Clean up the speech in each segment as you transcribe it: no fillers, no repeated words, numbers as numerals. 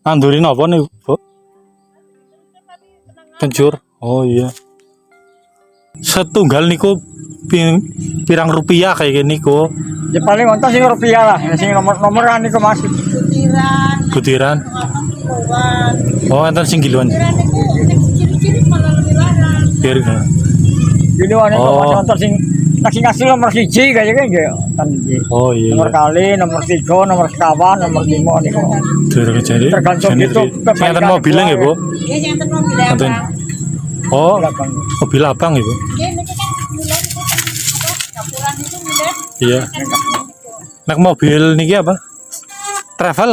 Nandurin apa nih, Bu? Kencur. Oh iya. Setunggal niku pirang rupiah kayak gini niku. Ya paling ontos sing rupiah lah, sing nomor-nomoran niku Mas. Butiran. Oh, enten sing kiloan. Biar Gini wae Oh. Mas ontos sing ngasih nomor 1 kayaknya ya kan iki. Oh iya. Nomor kali, nomor 3, nomor sekawan, nomor 5 niku. Jadi Tergantung itu sing enten mobilnya nggih, Bu? Iya, yang enten mobil Enten. abang. Oh, Belakang. mobil abang Ibu. Iya, ini kan bulan itu kan apa? Kapuran itu bulan. Iya. Nek mobil niki apa? Travel.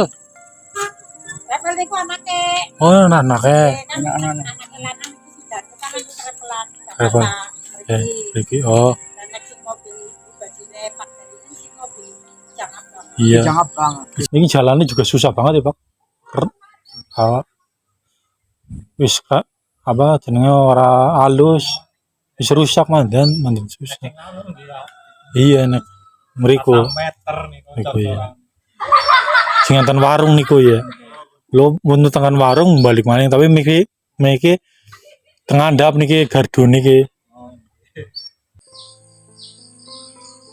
Travel itu anaknya. Oh, anaknya. Kan Anak-anak. anaknya lanang itu sudah itu kan lagi travelan. Travel. Ya, iki. Oh, Dan nek sing mobil bajine Pak dari itu sing mobil jangan dong. iya. Jangan banget. Ini jalannya juga susah banget ya, Pak. Ah, wis Kak, apa jenenge ora halus. Wis rusak mandan susah. Iya nek mriku. Niku ya. Sing enten warung niku ya. Lo mun tekan warung balik maning tapi miki tengandap niki gardu niki.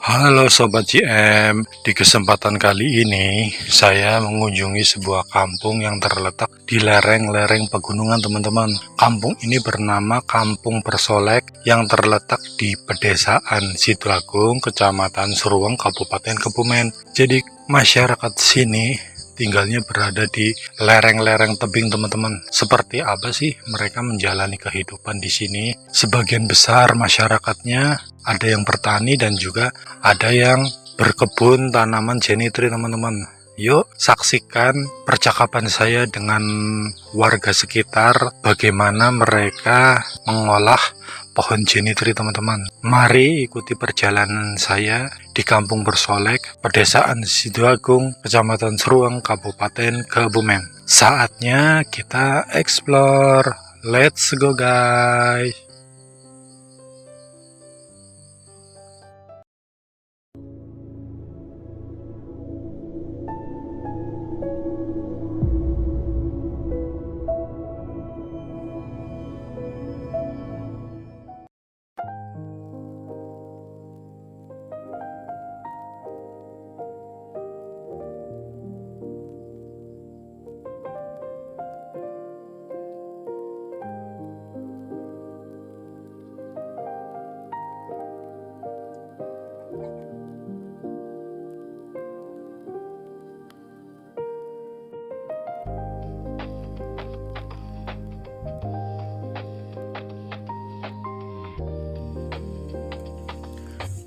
Halo Sobat JM, di kesempatan kali ini saya mengunjungi sebuah kampung yang terletak di lereng-lereng pegunungan teman-teman. Kampung ini bernama Kampung Persolek yang terletak di Pedesaan Sidoagung, Kecamatan Seruang, Kabupaten Kebumen. Jadi masyarakat sini tinggalnya berada di lereng-lereng tebing teman-teman. Seperti apa sih mereka menjalani kehidupan di sini? Sebagian besar masyarakatnya ada yang bertani dan juga ada yang berkebun tanaman jenitri teman-teman. Yuk saksikan percakapan saya dengan warga sekitar bagaimana mereka mengolah pohon jenitri teman-teman. Mari ikuti perjalanan saya di Kampung Persolek, Pedesaan Sidoagung, Kecamatan Seruang, Kabupaten Kebumen. Saatnya kita explore. Let's go guys.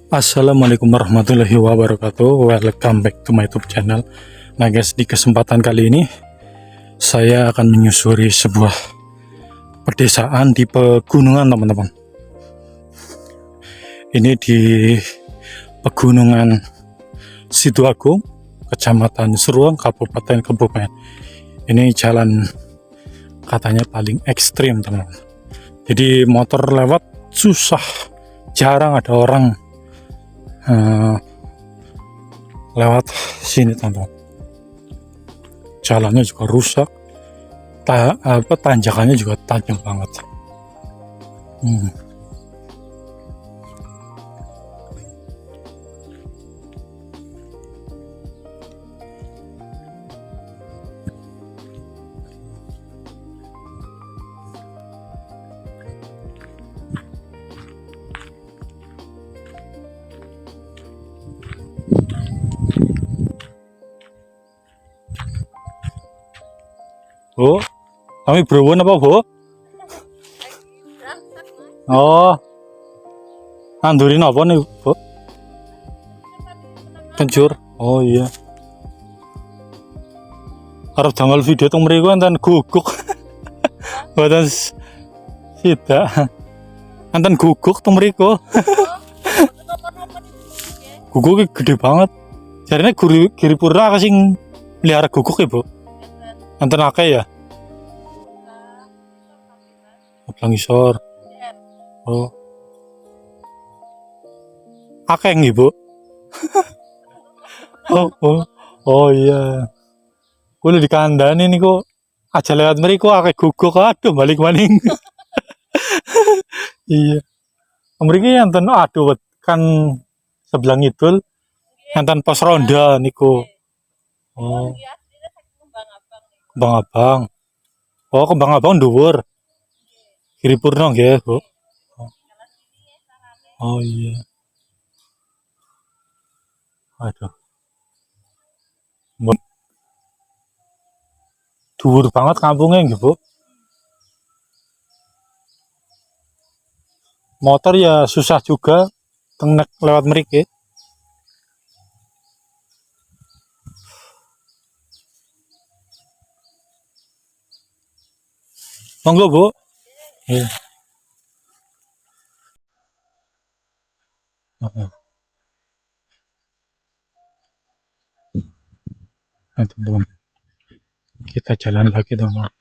Assalamualaikum warahmatullahi wabarakatuh. Welcome back to my YouTube channel. Nah guys, di kesempatan kali ini saya akan menyusuri sebuah pedesaan di pegunungan teman-teman. Ini di pegunungan Sidoagung, Kecamatan Seruang, Kabupaten Kebumen. Ini jalan katanya paling ekstrim teman-teman. Jadi motor lewat susah, jarang ada orang lewat sini teman-teman. Jalannya juga rusak, tanjakannya juga tajam banget. Bu, kami berubah apa Bu? Oh, nandurin apa nih Bu? Kencur. Oh iya. Harap tanggal video tong mriku enten guguk. Mboten sida. Enten guguk tong mriku. Guguk gede banget. Jarine Giripurna sing melihara guguk ya, Bu? Enten akeh ya? Blangisor. Oh. Akeh nggih, Bu? Oh iya. Kulo dikandani niku aja lewat mriku akeh guguk aduh balik maning. Iya. Mriki enten aduh kan sebelah ngidul enten pos ronda niku. Oh, Iya, aslinya saking kembang abang nih. Kembang Abang. Oh, Kembang Abang dhuwur. Giripurno nggih, Bu. Kalau sini ya sarane. Oh iya. Aduh. Dhuwur banget kampungnya nggih, Bu. Motor ya susah juga nek lewat mriki. Monggo, Bu. Iya. Heeh. Nah, teman-teman. Kita jalan lagi, teman.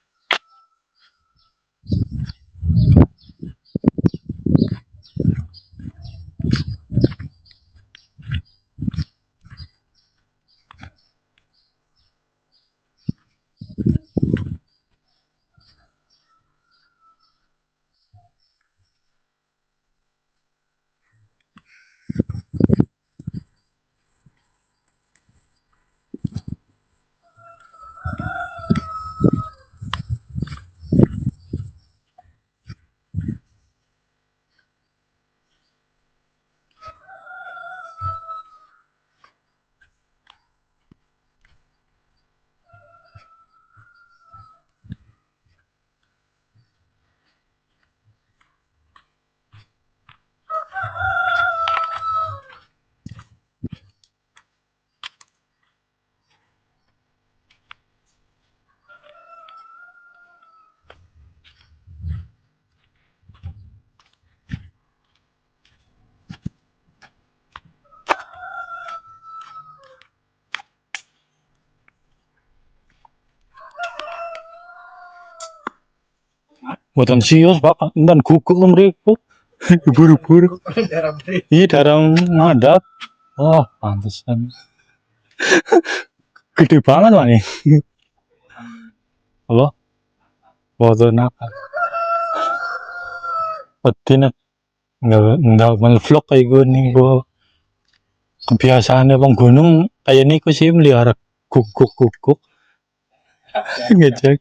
Mboten sios, Pak. Enten guguk mriku. Buru-buru. Iya, darah ngadap. Oh, pantesan. Gede banget, Pak nih. Halo? Foto nakal. Peti nek nggak vlog kayak gini gua. Kebiasaannya bang gunung kayak niku sih melihara guguk-guguk. Ngecek.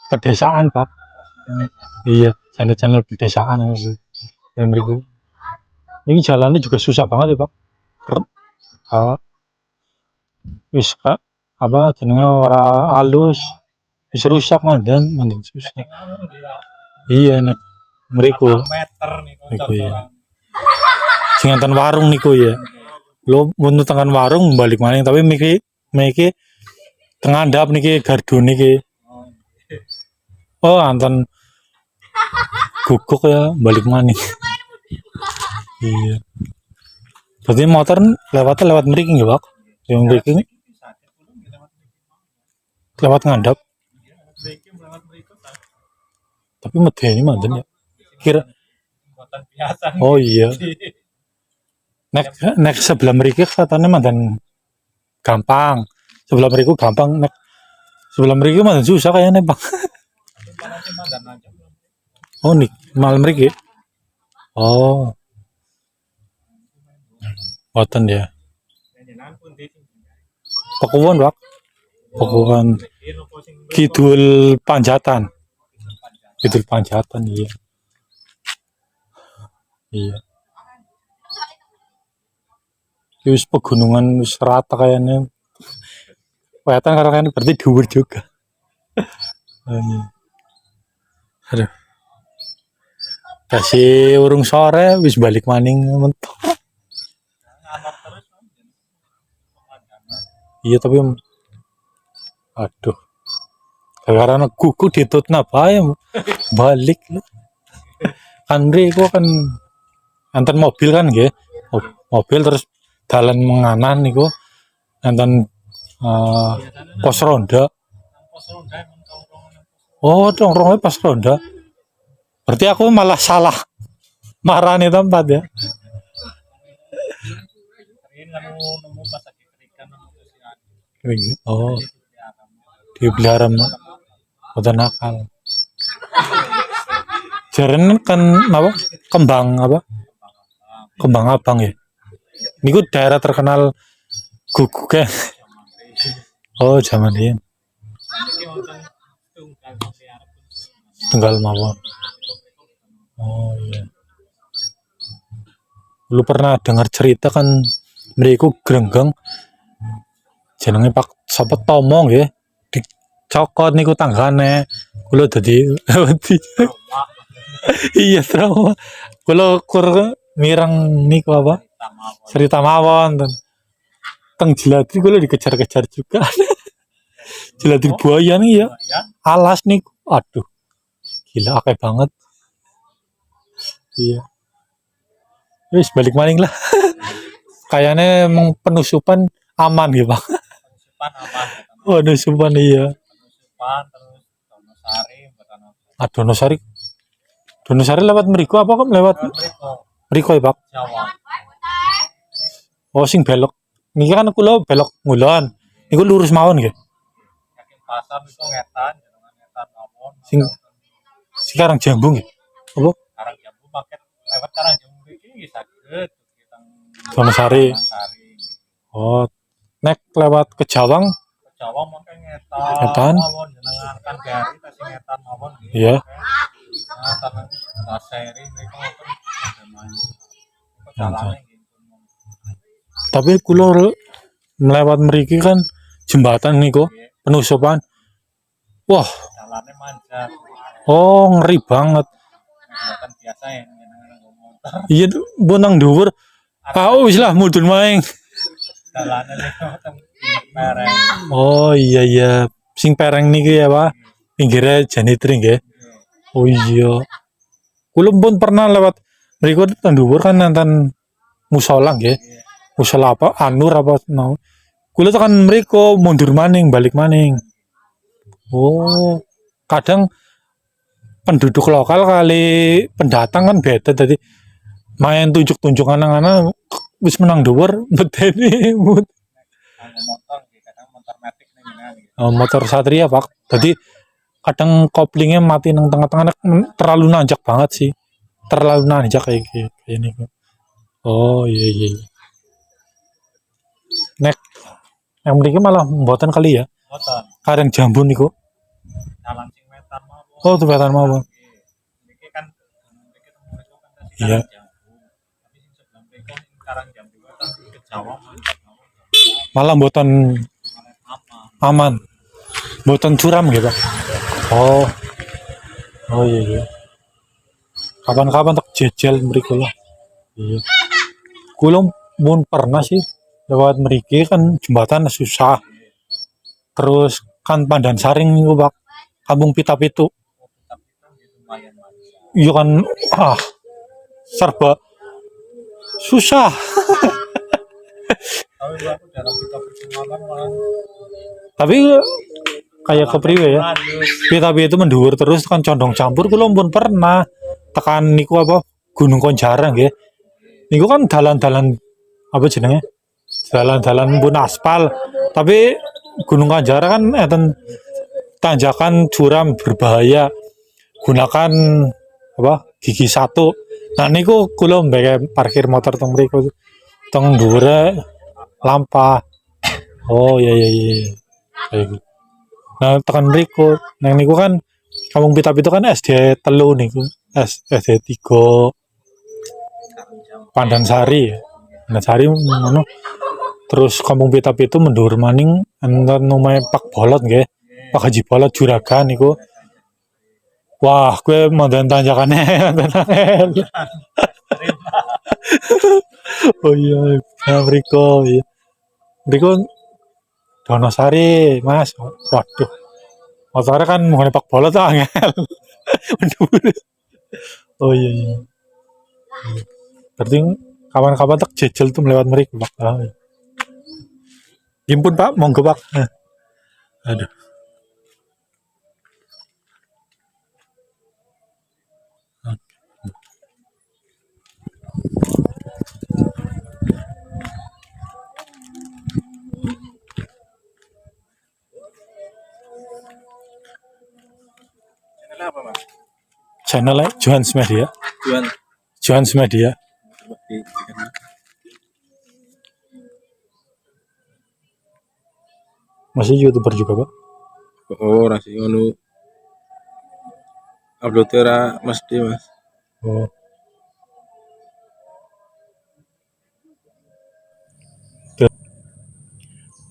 Pedesaan, Pak. Iya, channel-channel pedesaan yang beriku. Ini jalannya juga susah banget ya, Pak. Ah, wis Kak, apa jenenge ora halus. Wis rusak mandan susah. Iya nek mriku. Niku ya. Sing enten warung niku ya. Lo mun tekan warung balik maning tapi miki tengandap niki gardu niki. Oh, anten guguk ya balik maning. Iya. Berarti motor lewat mriki nggih, Pak? Yang mriki lewat ngandap. Tapi medeni manten ya. Kira oh iya. Nek sebelah mriki katanya manten gampang. Sebelah mriku gampang nek sebelah mriki manten susah kayaknya, Bang. Oh, nih malam mriki. Oh. Boten ya. Pekuwon, Pak. Pekuwon Kidul Panjatan. Kidul Panjatan, iya. Iya. Wis pegunungan wis rata kayaknya. Kelihatan karena kan berarti dhuwur juga. Aduh. Kasih urung sore wis balik maning mentok. Iya tapi aduh. Karena kuku ditut napa ya balik. Kan mriku kan enten mobil kan nggih. Mobil terus dalan menganan niku enten pos ronda. Oh, tongkrongnya pas ronda. Berarti aku malah salah marani tempat ya. Oh, dipelihara mboten nakal. Jarene kan apa? Kembang apa? Kembang abang ya. Niku daerah terkenal guguk. Oh, zaman ini tunggal mawon. Oh iya. Lu pernah dengar cerita kan mereka gerenggeng jenenge Pak sapa Tomo nggih. Dicokot niku tanggane. Kula dadi iya trauma. Kula kur mireng niku apa? Cerita mawon. Teng Jelati kula dikejar-kejar juga. Jelati buaya nih ya. Alas niku. Aduh. Gila akeh banget. Iya. Wis balik maning lah. Kayaknya emang penusupan aman ya Pak. Oh, penusupan iya. Donosari. Donosari lewat Mriko apa kok lewat Mriko ya Pak? Oh sing belok. Niki kan kula belok ngulon. Niku lurus mawon nggih. Pasar iku ngetan mawon. Sing sekarang jambu nggih. Apa? Karang jambu paket lewat karang jambu iki nggih saged Donosari. Oh, nek lewat ke Jawang mungkin ngetan mawon jenengan kan gari tas ngetan mawon nggih. Iya. Paseri mriku tapi kula melewat mriki kan jembatan niku penusupan. Wah, jalannya manjat. Oh, ngeri banget. Jembatan biasa ya motor. Iya, bonang dhuwur. Wis lah mudhun maing. Dalane niku pereng. Oh iya. Sing pereng niki ya, Pak. Pinggire Janitri nggih. Oh iya. Kula pun pernah lewat mriku teng dhuwur kan nonton musala nggih. Musala apa? Anur apa mau. Kula tekan mriku mundur maning, balik maning. Oh, kadang penduduk lokal kali pendatang kan beda tadi main tunjuk-tunjuk anak-anak wis menang dhuwur medeni motor kadang motor matic motor Satria Pak. Jadi kadang koplingnya mati nang tengah-tengah terlalu nanjak banget sih. Terlalu nanjak kayak gini. Oh iya. Nek yang mriki malah mboten kali ya. Mboten. Kadang jambu niku. Jalan sing wetan mawon. Oh, tuh wetan mawon. Niki kan iya. Tapi sing sebelah mriko karang jambu kan ke Jawa malah mboten aman. Mboten curam gitu. Oh. Oh iya. Kapan-kapan tak jejel mriko lah. Iya. Kula mun pernah sih lewat mriki kan jembatan susah. Terus kan Pandan Saring niku Pak. Kampung Pita-Pitu. Iya kan serba susah. Tapi kayak kepriwe ya. Pita-Pitu mendhuwur terus kan condong campur kula pun pernah tekan niku apa Gunung Konjarang nggih. Niku kan dalan-dalan apa jenenge? Dalan-dalan pun aspal. Tapi Gunung Konjarang kan enten tanjakan curam berbahaya. Gunakan apa? Gigi 1. Nah niku kula mbeke parkir motor teng mriku. Teng dhuwure lampah. Oh iya. Nah tekan mriku. Nang niku kan Kampung Pita-Pitu kan SD 3 niku. SD 3 Pandan Sari. Pandan Sari ngono. Terus Kampung Pita-Pitu mendhuwur maning enten omahe Pak Bolot nggih. Pak Haji Bolot juragan niku. Wah, kowe mandan tanjakane. Oh iya, mriko iya. Mriko Donosari, Mas. Waduh. Motornya kan ngene Pak Bolot angel. Oh iya. Berarti kawan-kawan tak jejel tuh melewat mriko Pak. Gimpun Pak, monggo Pak. Aduh. Kenapa Mas? Channel Johans Media. Juan. Johans Media. Oke. Masih YouTuber juga, Pak? Oh, rasi ngono. Upload ora mesti Mas. Oh.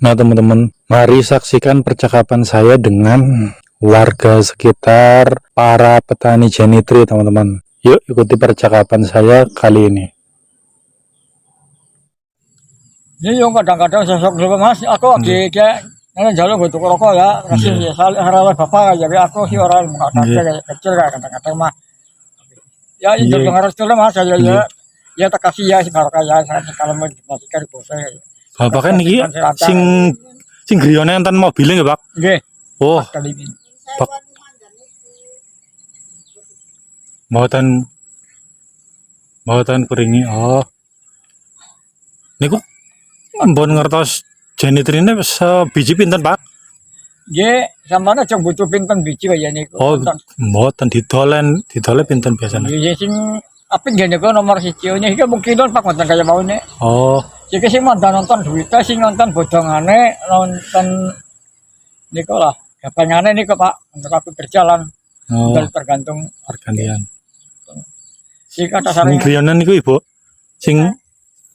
Nah, teman-teman, mari saksikan percakapan saya dengan warga sekitar para petani jenitri, teman-teman. Yuk ikuti percakapan saya kali ini. Ini yang kadang-kadang sosok dulu mas, aku lagi kayak ini jalan gue tuh rokok ya, kasih ya salah bapak aja, aku sih orang kayak kecil kayak kadang-kadang mah. Ya itu yang harus tuh mas, ya tak kasih ya sih ya kalau mau dipastikan bosnya. Bapak kan ini sing griyone enten mobilnya nggak, Pak? Nggih. Oh, Kali ini. Pak. Mboten kuringi. Oh. Niku ampun ngertos jenitrine sebiji pinten, Pak? Nggih, sampeyan aja butuh pinten biji kaya niku. Oh, mboten didole pinten biasanya. Nggih sing apa nggih niku nomor 1 iki mungkin Pak ngoten kaya mau nek. Oh, Iki sing nonton duwite sing nonton bodongane nonton niku lah. Gapangane niku Pak, untuk aku berjalan. oh, Tergantung pergantian. si kata Sing sareng. griyonen niku Ibu. Sing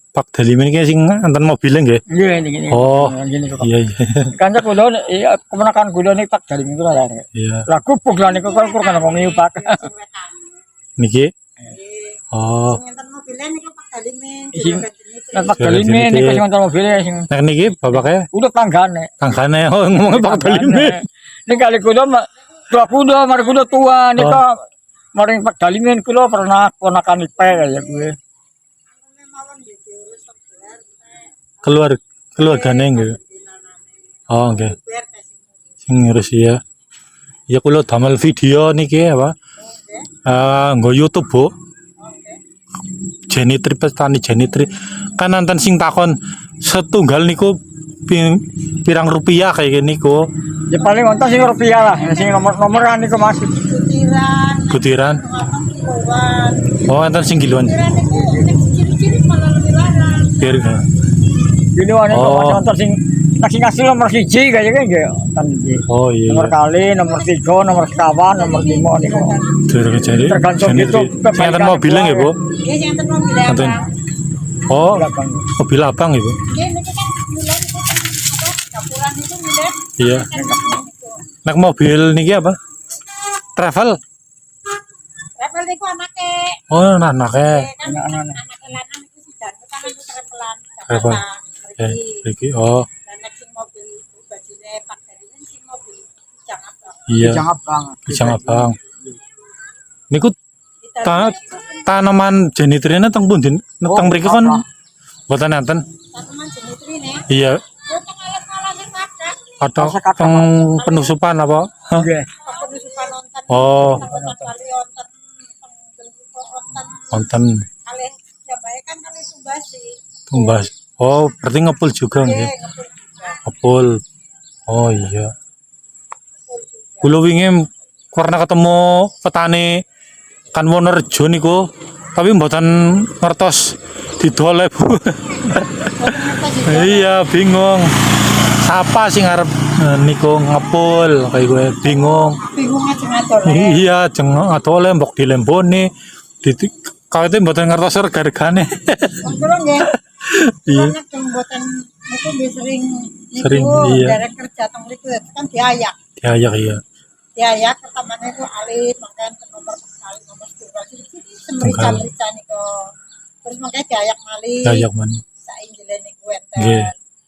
Pak Dalimin iki sing enten mobilnya nggih. Nggih niki. Oh, Ngene niku Pak. Iya, iya. Kanca kula iya kemenakan kula niku Pak dari niku lah. Iya. Lah kupuk lah niku kok kan wong iku Pak. Niki. Oh, Sing enten mobilnya niku Pak Dalimin. Sing Jenitri. Pak Dalimin niku sing nonton mobilnya sing nek niki bapaknya udah tanggane. tanggane oh ngomongnya Pak Dalimin. Ini kali kula tua kuda, mari kuda tua nih kok. Mari Pak Dalimin kula pernah ponakan ipe ya gue. Keluargane nggih. Oh, nggih. Sing ngurus ya. Ya kula damel video niki apa? Nggo YouTube, Bu. Jenitri petani jenitri. Kan nanten sing takon setunggal niku pirang rupiah kayak gini niku. Ya paling ontos sing rupiah lah, sing nomor-nomoran niku Mas. Butiran. Kiloan. Oh, enten sing kiloan. Kira niku nek ciri-ciri malah lebih larang. Pir. Gini wae niku Oh. Mas ontos sing ngasih nomor 1 kaya nggih. Tan iki. Oh iya. Nomor kali, nomor 3, nomor sekawan, nomor 5 niku. Jadi Tergantung jenitri. gitu, Sing enten mobilnya nggih, Bu. Nggih sing enten mobilnya Enten. Bang. Oh, Belakang. mobil abang ibu. Nggih niku kan mulai niku kan apa dapuran itu milih. Iya. Nek mobil niki apa? Travel. Travel niku anake. Oh, anaknya. Kan Anak-anak. anake lanang iku sidan kan niku travelan. Travel. Jakarta. Iki. Oh, Dan nek sing mobil bajine Pak Dalimin sing mobil Kijang Abang. iya. Jangan banget. Kijang abang. Niku Kita tanaman jenitrine teng pundi? Teng mriki kon mboten enten. tanaman jenitri nih. Iya. Yo teng alas-alas sing kadang. Atau teng penusupan apa? Hah? Nggih. Penusupan nonton. Oh, Kali nonton nonton wonten kali jambae kan kali tumbasi. tumbas. Oh, berarti ngepul juga Nggih, nggih. ngepul juga. Ngepul. Oh iya. Kula wingi karena ketemu petani kan Wonorejo niku, tapi mboten ngertos didol Bu. Iya, bingung. Siapa sing ngarep niku ngepul kayak gue bingung. Bingung aja ngatur. Iya, jeng atole mbok dilemboni. Kawete mboten ngertos regane. Kula nggih. Iya. Karena mboten niku nggih sering Sering, iya. derek kerja teng mriku kan diayak. Diayak iya. Diayak pertamanya itu alit makanya ke nomor kali nomor tunggal jadi semerica-merica niku. Terus makanya diayak malih. Diayak man. Sainggile niku enten. Nggih.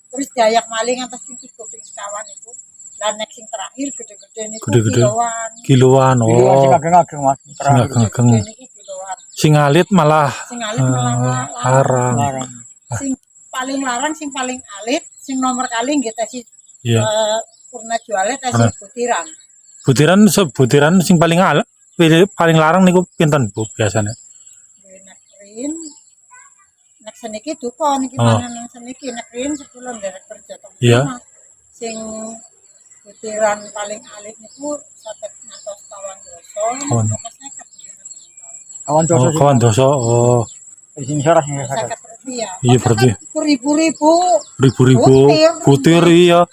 Terus diayak malih ngantos ping 3 ping sekawan niku. Lah nek sing terakhir gede-gede niku Gede-gede. kiloan. Kiloan Iya, sing oh. ageng-ageng Mas. Terang. Ageng. Gede niki kiloan. Sing alit malah Sing alit malah larang. Larang. Sing paling larang sing paling alit sing nomor kali nggih tesi Iya. purna juale tesi Purna. butiran. Butiran sing paling paling larang niku pinten Bu biasanya? Nek rin nek seniki duka niki Oh. panen nang seniki nek rin 10 derek kerja teng Iya. rumah. Sing Kutiran paling alih niku 50 ngantos 50 Kawan. doso. Kawan Oh, dosa kawan dosa. Oh, di sini salah sini sakit. 50 rupiah. Iya, berarti. Ribu-ribu. ribu-ribu kutir iya.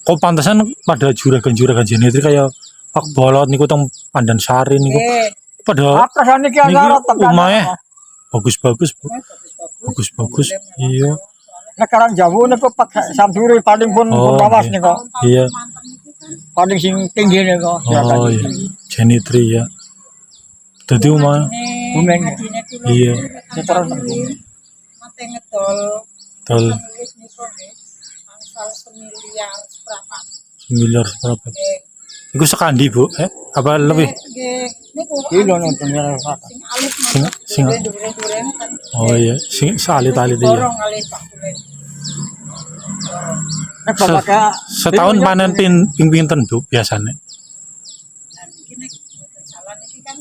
Kok pantesan pada juragan-juragan jenetri kayak Pak Bolot niku teng Pandan Sari niku. Pada Apa sana ki niki antara tekan. omahe bagus-bagus, Bu. Bagus-bagus. Iya. Nek karang Jawa niku Pak Samsuri paling pun Oh, lawas iya. niku. Iya. Paling sing tinggi niku. Oh iya. Jenitri ya. Dadi omah Bumen. Iya. Seterus Mate ngedol. tol Nulis niku nggih. Angsal semiliar seprapat. miliar berapa? Iku sekandi, Bu. Apa lebih? Nggih, niku kilo nonton ya Pak. sing alit Sing duren-duren kan. Oh iya, sing salit-alit iya. Borong alit Pak duren. Nek bapak ka Setahun panen ping pinten, Bu, biasanya? Nah niki nek mboten salah niki kan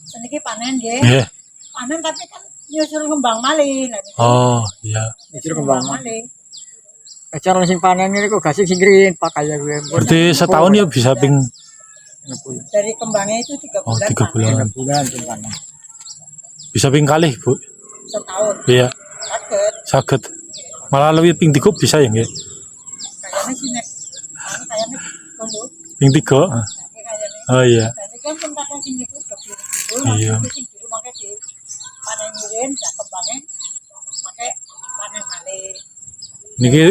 seniki panen nggih. Nggih. Panen tapi kan nyusul ngembang malih. Lah niki Oh, iya. Dicir kembang. malih. Cara sing panen niku gasing sing green Pak kaya gue. Berarti setahun ya bisa ping Dari kembangnya itu 3 oh, bulan. 3 panen. bulan. Bulan sing panen. Bisa ping kalih, Bu. Setahun. Iya, Saged. saged. Malah lebih ping 3 bisa ya nggih. Kayaknya sih nek kayaknya tunggu. Ping 3. Kayaknya. Oh iya. Dan itu kan tempatnya sini tuh biru-biru. Iya. Nanti sing biru makanya di panen mirin, sak kembangnya pakai panen malih. Niki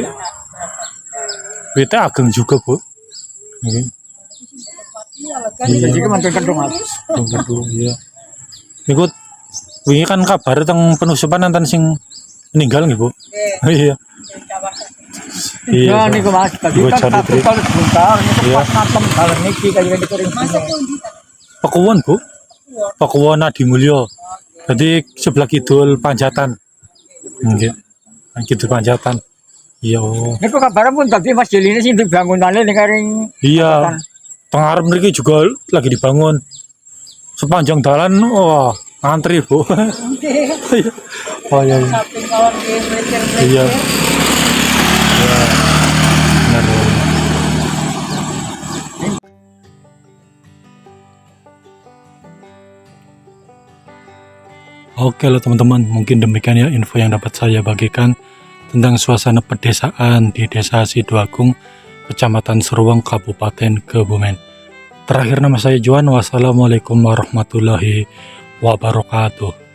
wite ageng juga, Bu. Niki. Iya, lega Iya, nih. iki mantul kendung Mas. Tunggu iya. Niku wingi kan kabar teng penusupan enten sing meninggal nggih, Bu. Nggih, Iya. nggih, kabar. Iya. Ya niku Mas, tadi Iku kan cari satu trik. kali sebentar niku Iya. pas matem dalan niki kaya dikering. Masuk pun di Pekuwon, Bu. Pekuwon Adi Mulyo. Jadi sebelah kidul Panjatan. Nggih. Kidul Panjatan. Iya. Oh. Niku kabar pun tadi Mas Jeline sing dibangunane ning kering. Iya. Pengarep mriki juga lagi dibangun. Sepanjang dalan wah, ngantri, Bu. Nggih. Oh iya. Iya. Samping kawan nggih melikir-melikir. Iya. Benar. Oke lah teman-teman, mungkin demikian ya info yang dapat saya bagikan tentang suasana pedesaan di Desa Sidoagung, Kecamatan Seruang, Kabupaten Kebumen. Terakhir nama saya Juan, wassalamualaikum warahmatullahi wabarakatuh.